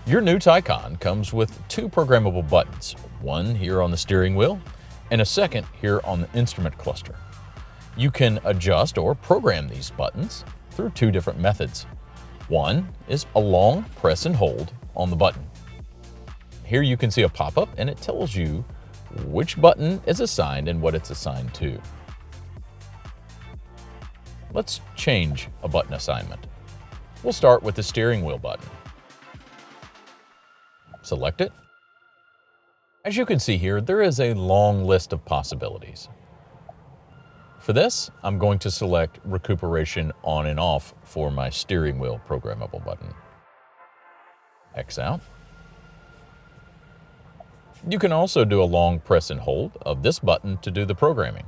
Your new Taycan comes with two programmable buttons, one here on the steering wheel and a second here on the instrument cluster. You can adjust or program these buttons through two different methods. One is a long press and hold on the button. Here you can see a pop-up and it tells you which button is assigned and what it's assigned to. Let's change a button assignment. We'll start with the steering wheel button. Select it. As you can see here, there is a long list of possibilities. For this, I'm going to select recuperation on and off for my steering wheel programmable button. X out. You can also do a long press and hold of this button to do the programming.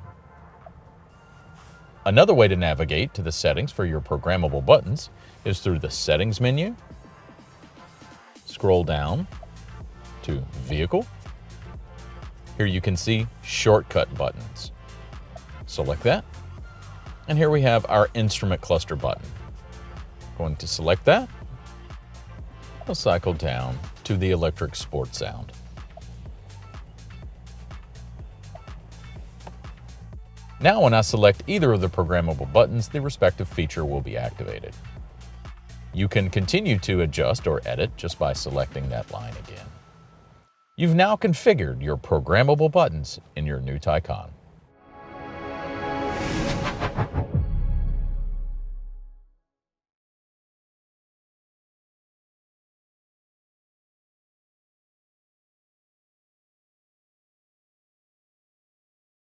Another way to navigate to the settings for your programmable buttons is through the Settings menu. Scroll down to Vehicle. Here you can see shortcut buttons. Select that. And here we have our instrument cluster button. Going to select that. We'll cycle down to the electric sport sound. Now when I select either of the programmable buttons, the respective feature will be activated. You can continue to adjust or edit just by selecting that line again. You've now configured your programmable buttons in your new Taycan.